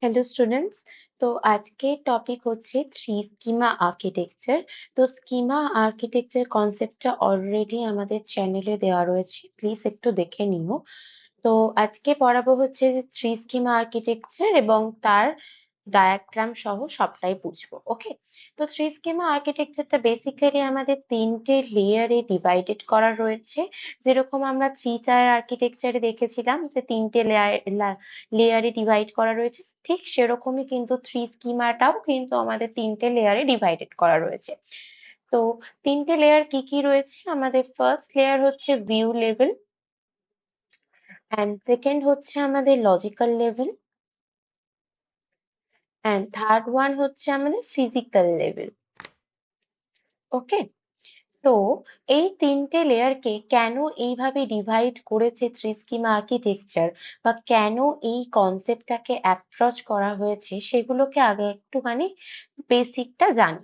Hello students. তো আজকের topic হচ্ছে থ্রি স্কিমা আর্কিটেকচার। তো স্কিমা আর্কিটেকচার কনসেপ্টটা অলরেডি আমাদের চ্যানেলে দেওয়া রয়েছে, প্লিজ একটু দেখে নিও। তো আজকে পড়াবো হচ্ছে যে থ্রি স্কিমা আর্কিটেকচার এবং তার ডায়াগ্রাম সহ সবটাই বুঝবো। ওকে, তো থ্রি স্কিমা আর্কিটেকচারটা বেসিক্যালি আমাদের তিনটে লেয়ারে ডিভাইডেড করা রয়েছে। যেরকম আমরা থ্রি টায়ার আর্কিটেকচারে দেখেছিলাম যে তিনটে লেয়ারে ডিভাইড করা রয়েছে, ঠিক সেরকমই কিন্তু থ্রি স্কিমাটাও কিন্তু আমাদের তিনটে লেয়ারে ডিভাইডেড করা রয়েছে। তো তিনটে লেয়ার কি কি রয়েছে? আমাদের ফার্স্ট লেয়ার হচ্ছে ভিউ লেভেল, অ্যান্ড সেকেন্ড হচ্ছে আমাদের logical level, and third one হচ্ছে আমাদের ফিজিক্যাল লেভেল। ওকে, তো এই তিনটে লেয়ারকে কেন এইভাবে ডিভাইড করেছে থ্রি স্কিমা আর্কিটেকচার, বা কেন এই কনসেপ্টটাকে অ্যাপ্রোচ করা হয়েছে, সেগুলোকে আগে একটুখানি বেসিকটা জানি।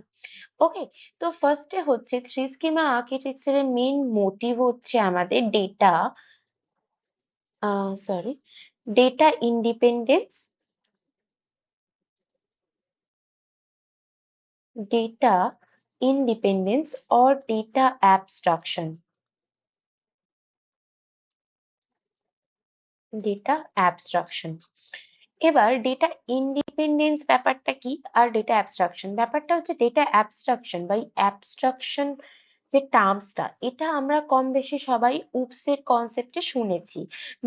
ওকে, তো ফার্স্টে হচ্ছে থ্রি স্কিমা আর্কিটেকচারের মেন মোটিভ হচ্ছে আমাদের data independence, data independence or data abstraction. Data abstraction. এবার ডেটা ইন্ডিপেন্ডেন্স ব্যাপারটা কি, আর ডেটা অ্যাবস্ট্রাকশন ব্যাপারটা হচ্ছে, ডেটা অ্যাবস্ট্রাকশন বা অ্যাবস্ট্রাকশন যে টার্মসটা, এটা আমরা কম বেশি সবাই উপসের কনসেপ্টে শুনেছি।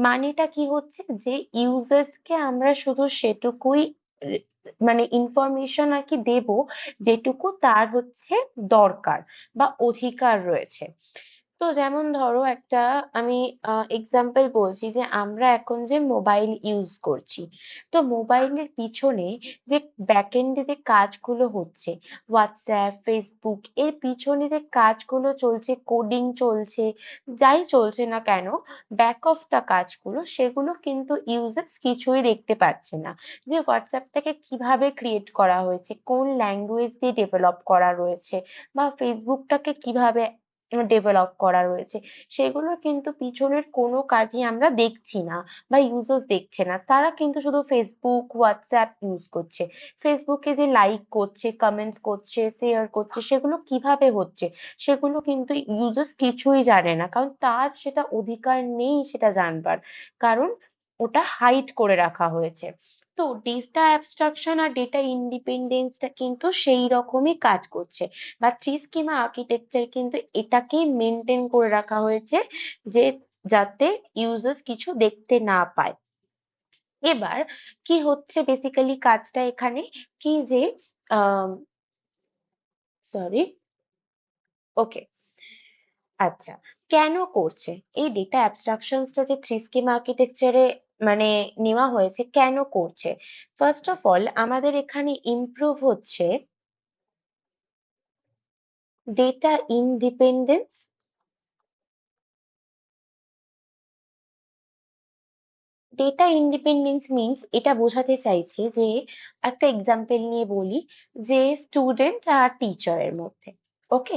মানেটা কি হচ্ছে, যে ইউজার্সকে আমরা শুধু সেটুকুই মানে ইনফরমেশন আর কি দেব, যেটুকু তার হচ্ছে দরকার বা অধিকার রয়েছে। তো যেমন ধরো একটা আমি এক্সাম্পল বলছি, যে আমরা এখন যে মোবাইল ইউজ করছি, তো মোবাইলের পিছনে যে ব্যাকএন্ডে যে কাজগুলো হচ্ছে, হোয়াটসঅ্যাপ, ফেসবুক, এর পিছনে যে কাজগুলো চলছে, কোডিং চলছে, যাই চলছে না কেন, ব্যাক অফ দা কাজগুলো, সেগুলো কিন্তু ইউজার্স কিছুই দেখতে পাচ্ছে না। যে হোয়াটসঅ্যাপটাকে কিভাবে ক্রিয়েট করা হয়েছে, কোন ল্যাঙ্গুয়েজ দিয়ে ডেভেলপ করা রয়েছে, বা ফেসবুকটাকে কিভাবে ডেভেলপ করা রয়েছে, সেগুলোর কিন্তু পিছনের কোনো কাজই আমরা দেখছি না, বা ইউজার্স দেখছে না। তারা কিন্তু শুধু ফেসবুক, হোয়াটসঅ্যাপ ইউজ করছে। ফেসবুকে যে লাইক করছে, কমেন্টস করছে, শেয়ার করছে, সেগুলো কিভাবে হচ্ছে, সেগুলো কিন্তু ইউজার্স কিছুই জানে না, কারণ তার সেটা অধিকার নেই সেটা জানবার, কারণ ওটা হাইড করে রাখা হয়েছে। তো ডেটা অ্যাবস্ট্রাকশন আর ডেটা ইন্ডিপেন্ডেন্সটা কিন্তু সেই রকমই কাজ করছে, বা থ্রি স্কিমা আর্কিটেকচার কিন্তু এটাকেই মেনটেন করে রাখা হয়েছে, যে যাতে ইউজার্স কিছু দেখতে না পায়। এবার কি হচ্ছে বেসিক্যালি কাজটা এখানে, কি যে সরি, ওকে, আচ্ছা, কেন করছে এই ডেটা অ্যাবস্ট্রাকশনসটা, যে থ্রি স্কিমা আর্কিটেকচারে মানে নেওয়া হয়েছে, কেন করছে? ফার্স্ট অফ অল আমাদের এখানে ইমপ্রুভ হচ্ছে data independence. Data independence means, এটা বোঝাতে চাইছে যে, একটা এক্সাম্পল নিয়ে বলি, যে স্টুডেন্ট আর টিচারের মধ্যে, ওকে,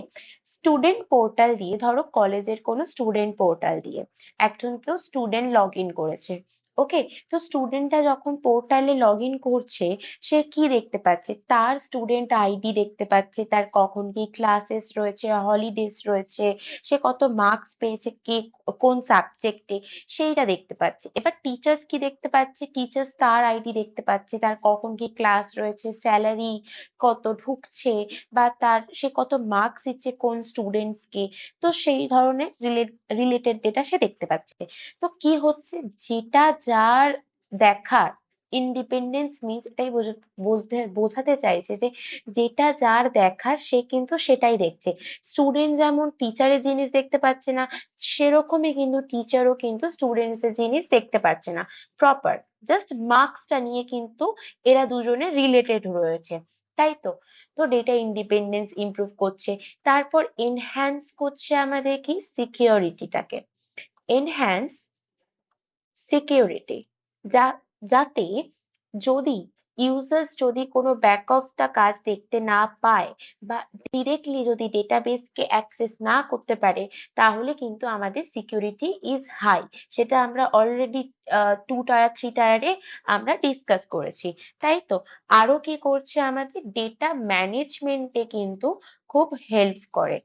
স্টুডেন্ট পোর্টাল দিয়ে, ধরো কলেজের কোনো স্টুডেন্ট পোর্টাল দিয়ে একজন কেউ স্টুডেন্ট লগ ইন করেছে। ওকে, তো স্টুডেন্টটা যখন পোর্টালে লগ ইন করছে, সে কি দেখতে পাচ্ছে? তার স্টুডেন্ট আইডি দেখতে পাচ্ছে, তার কখন কি ক্লাসেস রয়েছে, হলিডেজ রয়েছে, সে কত মার্কস পেয়েছে, কে কোন সাবজেক্টে, সেইটা দেখতে পাচ্ছে। এবার টিচার্স কি দেখতে পাচ্ছে? টিচার্স তার আইডি দেখতে পাচ্ছে, তার কখন কি ক্লাস রয়েছে, স্যালারি কত ঢুকছে, বা তার সে কত মার্কস দিচ্ছে কোন স্টুডেন্টস কে। তো সেই ধরনের রিলেটেড ডেটা সে দেখতে পাচ্ছে। তো কি হচ্ছে, যেটা যার দেখার, ইন্ডিপেন্ডেন্স মিন্স এটাই বোঝাতে চাইছে, যে যেটা যার দেখার সে কিন্তু সেটাই দেখছে। স্টুডেন্ট যেমন টিচারের জিনিস দেখতে পাচ্ছে না, সেরকমই কিন্তু টিচারও কিন্তু স্টুডেন্টস এর জিনিস দেখতে পাচ্ছে না প্রপার। জাস্ট মার্কসটা নিয়ে কিন্তু এরা দুজনে রিলেটেড রয়েছে, তাই তো। তো ডেটা ইন্ডিপেন্ডেন্স ইমপ্রুভ করছে। তারপর এনহ্যান্স করছে আমাদের কি, সিকিউরিটিটাকে। এনহ্যান্স সিকিউরিটি, যা যাতে যদি ইউজার্স যদি কোনো ব্যাক অফ দ্য কাজ দেখতে না পায় বা ডিরেক্টলি যদি ডেটাবেসকে অ্যাক্সেস না করতে পারে, তাহলে কিন্তু আমাদের সিকিউরিটি ইজ হাই। সেটা আমরা অলরেডি 2 টায়ার 3 টায়ারে আমরা ডিসকাস করেছি, তাই তো? আরো কি করছে, আমাদের ডেটা ম্যানেজমেন্টে কিন্তু খুব হেল্প করে।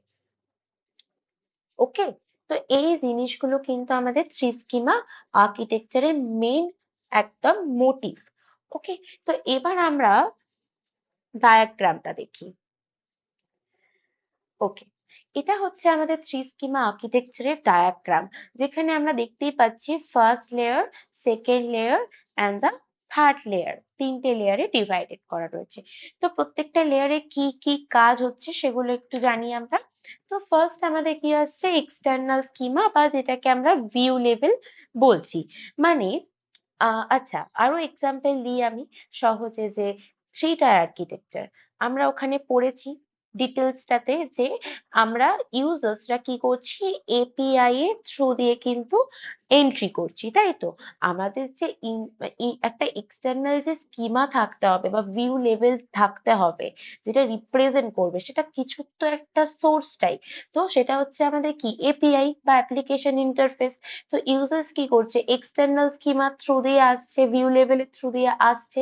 ওকে, তো এই জিনিসগুলো কিন্তু আমাদের থ্রি স্কিমা আর্কিটেকচারের মেইন একদম মোটিভ। ওকে, তো এবার আমরা ডায়াগ্রামটা দেখি। ওকে, এটা হচ্ছে আমাদের থ্রি স্কিমা আর্কিটেকচারের ডায়াগ্রাম, যেখানে আমরা দেখতেই পাচ্ছি first layer, second layer and the third layer, তিনটে লেয়ারে ডিভাইডেড করা রয়েছে। তো প্রত্যেকটা লেয়ারে কি কি কাজ হচ্ছে সেগুলো একটু জানি আমরা। তো ফার্স্ট আমাদের কি আসছে, এক্সটার্নাল স্কিমা, বা যেটাকে আমরা ভিউ লেভেল বলছি। মানে আচ্ছা, আরো এক্সাম্পল দিই আমি সহজে, যে থ্রি টায়ার আর্কিটেকচার আমরা ওখানে পড়েছি ডিটেলসটাতে, যে আমরা ইউজার্সরা কি করছি, এপিআই এর থ্রু দিয়ে কিন্তু এন্ট্রি করছি, তাই তো? আমাদের যে একটা এক্সটার্নাল যে স্কিমা থাকতে হবে বা ভিউ লেভেল থাকতে হবে, যেটা রিপ্রেজেন্ট করবে, সেটা কিছু তো একটা সোর্স টাইপ। তো সেটা হচ্ছে আমাদের কি, এপিআই বা অ্যাপ্লিকেশন ইন্টারফেস। তো ইউজার্স কি করছে, এক্সটার্নাল স্কিমার থ্রু দিয়ে আসছে, ভিউ লেভেলের থ্রু দিয়ে আসছে।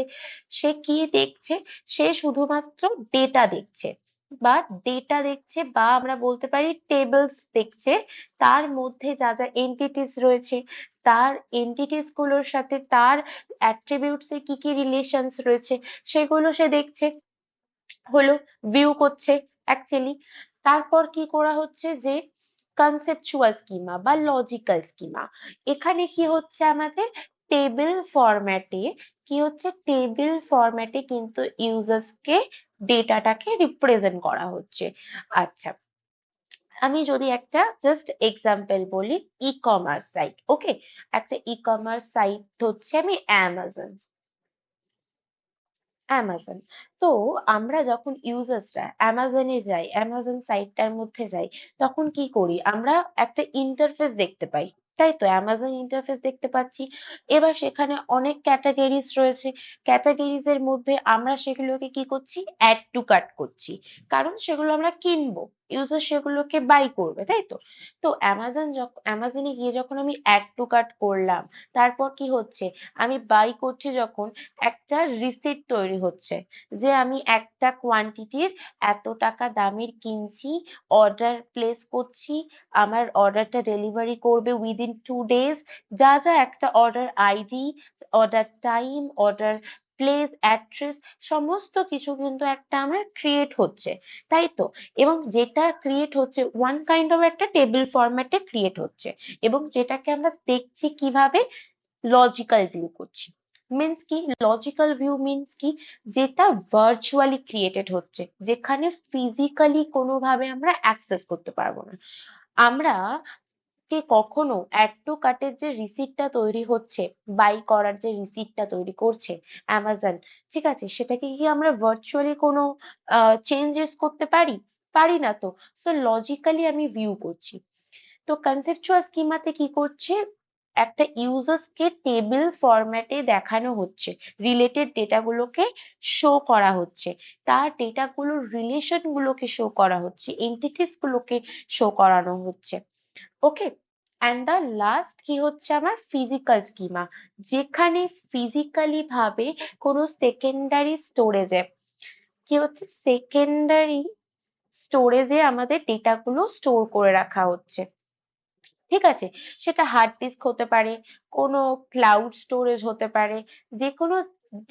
সে কি দেখছে, সে শুধুমাত্র ডেটা দেখছে, বা আমরা বলতে পারি টেবলস দেখছে। তার মধ্যে যা যা এন্টিটিস রয়েছে, তার এন্টিটিস গুলোর সাথে তার অ্যাট্রিবিউটস এর কি কি রিলেশনস রয়েছে, সেগুলো সে দেখছে, হলো ভিউ করছে অ্যাকচুয়ালি। তারপর কি করা হচ্ছে, যে কনসেপচুয়াল স্কিমা বা লজিক্যাল স্কিমা। এখানে কি হচ্ছে, আমাদের টেবিল ফরম্যাটে, টেবিল ফরম্যাটে কিন্তু ইউজার্সকে ডেটাটাকে রিপ্রেজেন্ট করা হচ্ছে। আচ্ছা, আমি যদি একটা জাস্ট এক্সাম্পল বলি, ই কমার্স সাইট। ওকে, একটা ই কমার্স সাইট হচ্ছে আমি অ্যামাজন। অ্যামাজন, তো আমরা যখন ইউজার্সরা অ্যামাজনে যাই, অ্যামাজন সাইটটার মধ্যে যাই, তখন কি করি, আমরা একটা ইন্টারফেস দেখতে পাই, তাই তো? অ্যামাজন ইন্টারফেস দেখতে পাচ্ছি। এবার সেখানে অনেক ক্যাটাগরিজ রয়েছে, ক্যাটাগরিজ এর মধ্যে আমরা সেগুলোকে কি করছি, অ্যাড টু কার্ট করছি, কারণ সেগুলো আমরা কিনবো, ইউজার সেগুলোকে বাই করবে, তাই তো? তো অ্যামাজনে গিয়ে যখন আমি অ্যাড টু কার্ট করলাম, তারপর কি হচ্ছে, আমি বাই করছি যখন, একটা রিসিট তৈরি হচ্ছে, যে আমি একটা কোয়ান্টিটির এত টাকা দামের কিনছি, অর্ডার প্লেস করছি, আমার অর্ডারটা ডেলিভারি করবে উইদিন 2 ডেজ। যা যা একটা order ID, order time, order place, address, সমস্ত কিছু কিন্তু একটা আমার ক্রিয়েট হচ্ছে, তাই তো? এবং যেটা ক্রিয়েট হচ্ছে ওয়ান কাইন্ড অফ একটা টেবিল ফরম্যাটে ক্রিয়েট হচ্ছে, এবং যেটাকে আমরা দেখছি কিভাবে, লজিক্যাল ভিউ করছি। মিন্স কি, লজিক্যাল ভিউ মিন্স কি, যেটা ভার্চুয়ালি ক্রিয়েটেড হচ্ছে, যেখানে ফিজিক্যালি কোনোভাবে আমরা অ্যাক্সেস করতে পারবো না। আমরা কি কখনো অ্যাড টু কার্টের যে রিসিটটা তৈরি হচ্ছে, বাই করার যে রিসিটটা তৈরি করছে অ্যামাজন, ঠিক আছে, সেটাকে কি আমরা ভার্চুয়ালি কোনো চেঞ্জেস করতে পারি? পারি না তো। সো লজিক্যালি আমি ভিউ করছি। তো কনসেপচুয়াল স্কিমাতে কি করছে, একটা ইউজার্সকে টেবিল ফরম্যাটে দেখানো হচ্ছে, রিলেটেড ডেটাগুলোকে শো করা হচ্ছে, তার ডেটাগুলোর রিলেশন গুলোকে শো করা হচ্ছে, এন্টিটিস গুলোকে শো করানো হচ্ছে। ওকে, অ্যান্ড দ্য লাস্ট কি হচ্ছে, আমার ফিজিক্যাল স্কিমা, যেখানে ফিজিক্যালি ভাবে কোনো সেকেন্ডারি স্টোরেজে, কি হচ্ছে, সেকেন্ডারি স্টোরেজে আমাদের ডেটাগুলো স্টোর করে রাখা হচ্ছে, ঠিক আছে? সেটা হার্ড ডিস্ক হতে পারে, কোনো ক্লাউড স্টোরেজ হতে পারে, যে কোনো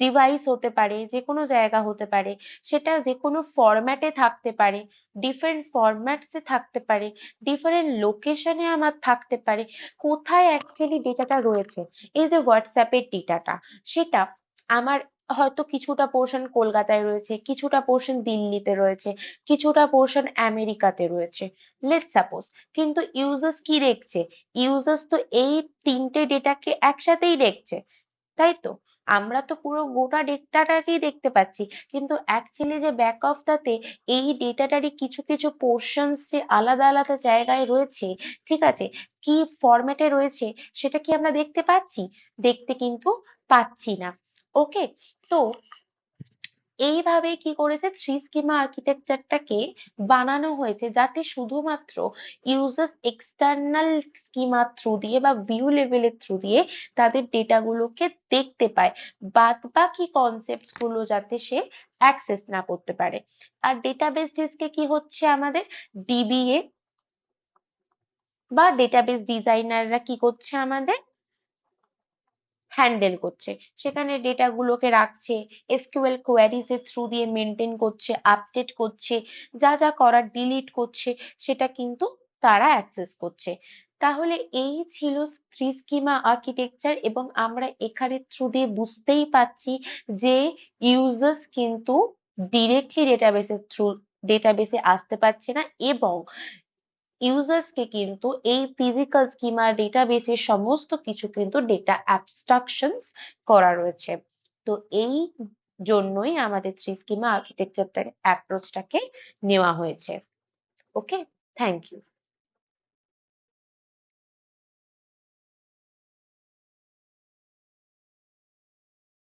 ডিভাইস হতে পারে, যে কোনো জায়গা হতে পারে, সেটা যে কোনো ফরম্যাটে থাকতে পারে, ডিফারেন্ট ফরম্যাটসে থাকতে পারে, ডিফারেন্ট লোকেশনে আমার থাকতে পারে। কোথায় অ্যাকচুয়ালি ডেটাটা রয়েছে, এই যে হোয়াটসঅ্যাপের ডেটাটা, সেটা আমার হয়তো কিছুটা পোর্শন কলকাতায় রয়েছে, কিছুটা পোর্শন দিল্লিতে রয়েছে, কিছুটা পোর্শন আমেরিকাতে রয়েছে, লেটস সাপোজ। কিন্তু ইউজার্স কি দেখছে, ইউজার্স তো এই তিনটে ডেটাকে একসাথেই দেখছে, তাই তো? আমরা তো পুরো গোটা ডেটাটাকেই দেখতে পাচ্ছি, কিন্তু অ্যাকচুয়ালি যে ব্যাক অফ টাতে এই ডেটাটারই কিছু কিছু পোর্শনস যে আলাদা আলাদা জায়গায় রয়েছে, ঠিক আছে, কি ফরম্যাটে রয়েছে, সেটা কি আমরা দেখতে পাচ্ছি? দেখতে কিন্তু পাচ্ছি না। ওকে, তো এইভাবে কি করেছে, থ্রি স্কিমা আর্কিটেকচারটাকে বানানো হয়েছে যাতে শুধুমাত্র ইউজার্স এক্সটার্নাল স্কিমা থ্রু দিয়ে বা ভিউ লেভেলের থ্রু দিয়ে তাদের ডেটাগুলোকে দেখতে পায়, বাদ বাকি কনসেপ্টস গুলো যাতে সে অ্যাক্সেস না করতে পারে। আর ডেটাবেস ডেস্কে কি হচ্ছে, আমাদের ডিবিএ বা ডেটাবেস ডিজাইনাররা কি করছে, আমাদের হ্যান্ডেল করছে, সেখানে ডেটা গুলোকে রাখছে, এসকিউএল কোয়ারিজ এর থ্রু দিয়ে মেনটেন করছে, আপডেট করছে, যা যা করার ডিলিট করছে, সেটা কিন্তু তারা অ্যাক্সেস করছে। তাহলে এই ছিল থ্রি স্কিমা আর্কিটেকচার, এবং আমরা এখানে থ্রু দিয়ে বুঝতেই পাচ্ছি যে ইউজার্স কিন্তু ডিরেক্টলি ডেটাবেসের থ্রু ডেটাবেসে আসতে পারছে না, এবং ইউজার্সকে কিন্তু এই ফিজিক্যাল স্কিমা ডেটাবেসের সমস্ত কিছু কিন্তু ডেটা অ্যাবস্ট্রাকশনস করা রয়েছে। তো এই জন্যই আমাদের থ্রি স্কিমা আর্কিটেকচারটা অ্যাপ্রোচটাকে নেওয়া হয়েছে। ওকে, থ্যাংক ইউ।